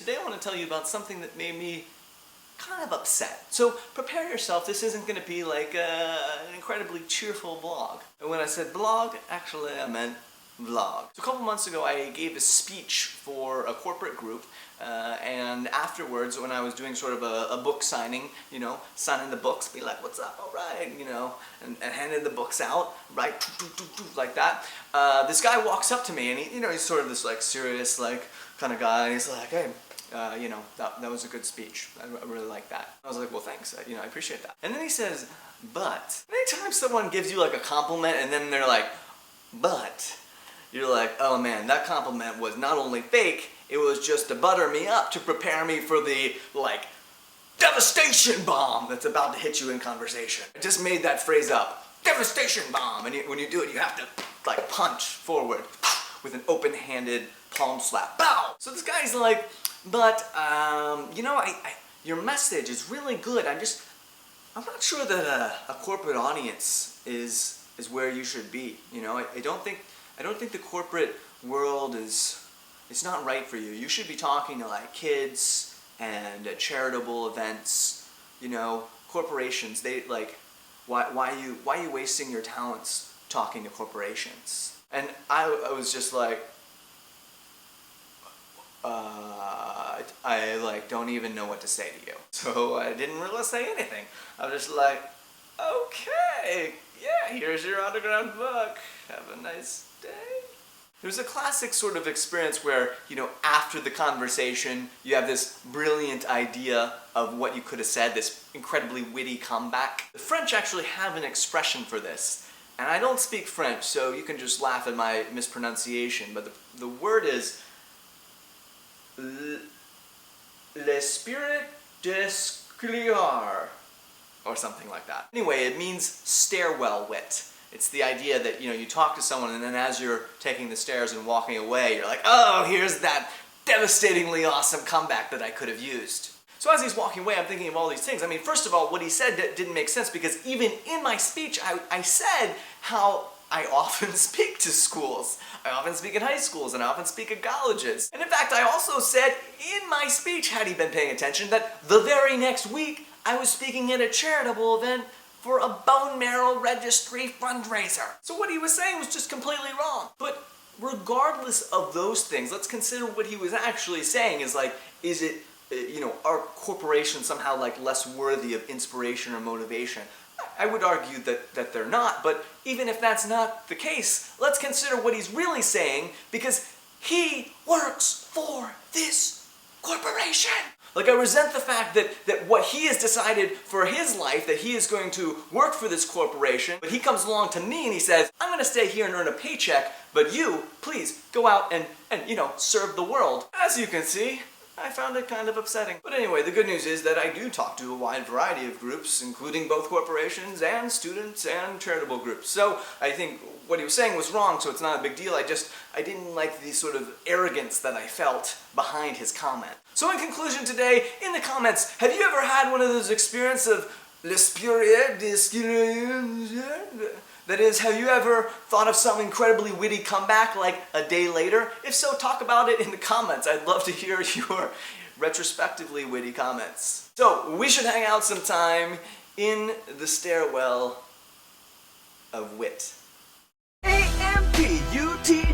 Today I want to tell you about something that made me kind of upset. So prepare yourself, this isn't going to be like an incredibly cheerful blog. And when I said blog, actually I meant vlog. So a couple months ago I gave a speech for a corporate group and afterwards when I was doing sort of a book signing, you know, signing the books, be like, what's up, alright, you know, and handed the books out, right, like that. This guy walks up to me and he, you know, he's sort of this like serious like kind of guy, and he's like, hey, you know, that was a good speech. I really like that. I was like, well, thanks. You know, I appreciate that. And then he says, but. Anytime someone gives you like a compliment and then they're like, but, you're like, oh man, that compliment was not only fake, it was just to butter me up, to prepare me for the, like, devastation bomb that's about to hit you in conversation. I just made that phrase up. Devastation bomb. And when you do it, you have to, like, punch forward with an open-handed palm slap. Bow! So this guy's like, but, you know, your message is really good. I'm not sure that a corporate audience is where you should be. You know, I don't think the corporate world it's not right for you. You should be talking to like kids and charitable events. You know, corporations. They like, why are you wasting your talents talking to corporations? And I was just like, I like don't even know what to say to you. So I didn't really say anything. I was just like, okay, yeah, here's your autographed book. Have a nice day. It was a classic sort of experience where, you know, after the conversation, you have this brilliant idea of what you could have said, this incredibly witty comeback. The French actually have an expression for this. And I don't speak French, so you can just laugh at my mispronunciation, but the word is l'esprit d'escalier, or something like that. Anyway, it means stairwell wit. It's the idea that, you know, you talk to someone and then as you're taking the stairs and walking away, you're like, oh, here's that devastatingly awesome comeback that I could have used. So as he's walking away, I'm thinking of all these things. I mean, first of all, what he said didn't make sense because even in my speech, I said how I often speak to schools. I often speak in high schools and I often speak at colleges. And in fact, I also said in my speech, had he been paying attention, that the very next week I was speaking at a charitable event for a bone marrow registry fundraiser. So what he was saying was just completely wrong. But regardless of those things, let's consider what he was actually saying is like, is it, you know, are corporations somehow like less worthy of inspiration or motivation? I would argue that they're not, but even if that's not the case, let's consider what he's really saying because he works for this corporation. Like, I resent the fact that what he has decided for his life, that he is going to work for this corporation, but he comes along to me and he says, I'm going to stay here and earn a paycheck, but you, please, go out and you know, serve the world. As you can see, I found it kind of upsetting. But anyway, the good news is that I do talk to a wide variety of groups, including both corporations and students and charitable groups. So I think what he was saying was wrong, so it's not a big deal. I didn't like the sort of arrogance that I felt behind his comment. So in conclusion today, in the comments, have you ever had one of those experiences of l'esprit d'escalier? That is, have you ever thought of some incredibly witty comeback like a day later? If so, talk about it in the comments. I'd love to hear your retrospectively witty comments. So, we should hang out sometime in the stairwell of wit. AMPUTEE